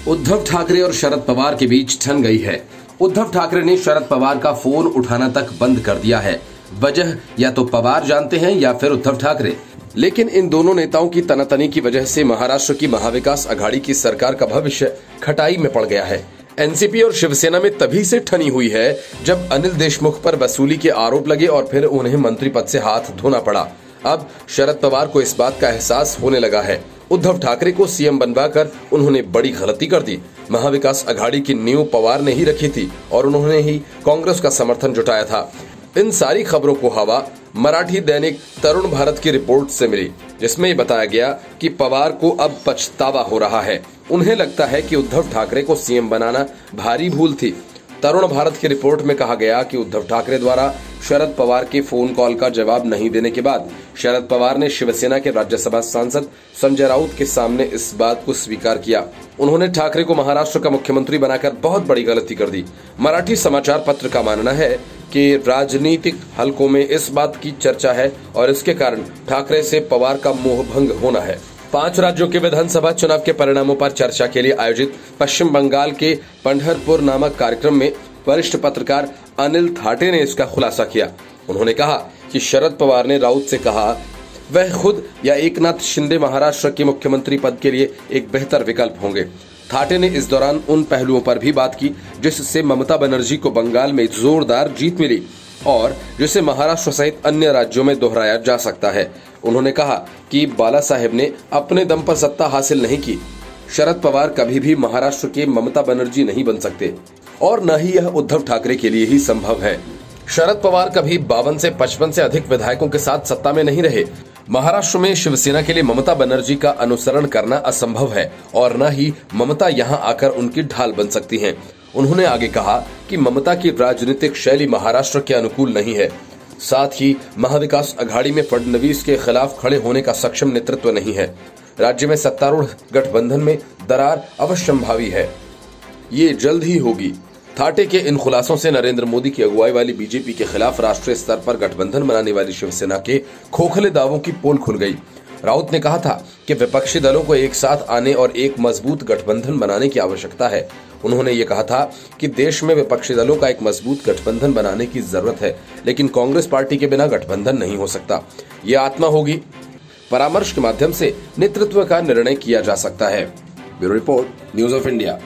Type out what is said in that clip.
उद्धव ठाकरे और शरद पवार के बीच ठन गई है। उद्धव ठाकरे ने शरद पवार का फोन उठाना तक बंद कर दिया है। वजह या तो पवार जानते हैं या फिर उद्धव ठाकरे। लेकिन इन दोनों नेताओं की तनातनी की वजह से महाराष्ट्र की महाविकास अघाड़ी की सरकार का भविष्य खटाई में पड़ गया है। एनसीपी और शिवसेना में तभी से ठनी हुई है जब अनिल देशमुख पर वसूली के आरोप लगे और फिर उन्हें मंत्री पद से हाथ धोना पड़ा। अब शरद पवार को इस बात का एहसास होने लगा है। उद्धव ठाकरे को सीएम बनवाकर उन्होंने बड़ी गलती कर दी। महाविकास अघाड़ी की नींव पवार ने ही रखी थी और उन्होंने ही कांग्रेस का समर्थन जुटाया था। इन सारी खबरों को हवा मराठी दैनिक तरुण भारत की रिपोर्ट से मिली, जिसमें बताया गया कि पवार को अब पछतावा हो रहा है। उन्हें लगता है कि उद्धव ठाकरे को सीएम बनाना भारी भूल थी। तरुण भारत की रिपोर्ट में कहा गया कि उद्धव ठाकरे द्वारा शरद पवार के फोन कॉल का जवाब नहीं देने के बाद शरद पवार ने शिवसेना के राज्यसभा सांसद संजय राउत के सामने इस बात को स्वीकार किया। उन्होंने ठाकरे को महाराष्ट्र का मुख्यमंत्री बनाकर बहुत बड़ी गलती कर दी। मराठी समाचार पत्र का मानना है कि राजनीतिक हलकों में इस बात की चर्चा है और इसके कारण ठाकरे से पवार का मोहभंग होना है। 5 राज्यों के विधानसभा चुनाव के परिणामों पर चर्चा के लिए आयोजित पश्चिम बंगाल के पंढरपुर नामक कार्यक्रम में वरिष्ठ पत्रकार अनिल थाटे ने इसका खुलासा किया। उन्होंने कहा कि शरद पवार ने राउत से कहा वह खुद या एकनाथ शिंदे महाराष्ट्र के मुख्यमंत्री पद के लिए एक बेहतर विकल्प होंगे। थाटे ने इस दौरान उन पहलुओं पर भी बात की जिससे ममता बनर्जी को बंगाल में जोरदार जीत मिली और जिसे महाराष्ट्र सहित अन्य राज्यों में दोहराया जा सकता है। उन्होंने कहा कि बाला साहेब ने अपने दम पर सत्ता हासिल नहीं की। शरद पवार कभी भी महाराष्ट्र के ममता बनर्जी नहीं बन सकते और न ही यह उद्धव ठाकरे के लिए ही संभव है। शरद पवार कभी 52 से 55 से अधिक विधायकों के साथ सत्ता में नहीं रहे। महाराष्ट्र में शिवसेना के लिए ममता बनर्जी का अनुसरण करना असंभव है और न ही ममता यहां आकर उनकी ढाल बन सकती हैं। उन्होंने आगे कहा कि ममता की राजनीतिक शैली महाराष्ट्र के अनुकूल नहीं है। साथ ही महाविकास अघाड़ी में फडणवीस के खिलाफ खड़े होने का सक्षम नेतृत्व नहीं है। राज्य में सत्तारूढ़ गठबंधन में दरार अवश्यंभावी है, ये जल्द ही होगी। थाटे के इन खुलासों से नरेंद्र मोदी की अगुवाई वाली बीजेपी के खिलाफ राष्ट्रीय स्तर पर गठबंधन बनाने वाली शिवसेना के खोखले दावों की पोल खुल गई। राउत ने कहा था कि विपक्षी दलों को एक साथ आने और एक मजबूत गठबंधन बनाने की आवश्यकता है। उन्होंने ये कहा था कि देश में विपक्षी दलों का एक मजबूत गठबंधन बनाने की जरूरत है, लेकिन कांग्रेस पार्टी के बिना गठबंधन नहीं हो सकता। ये आत्मा होगी। परामर्श के माध्यम से नेतृत्व का निर्णय किया जा सकता है। Bureau report news of India.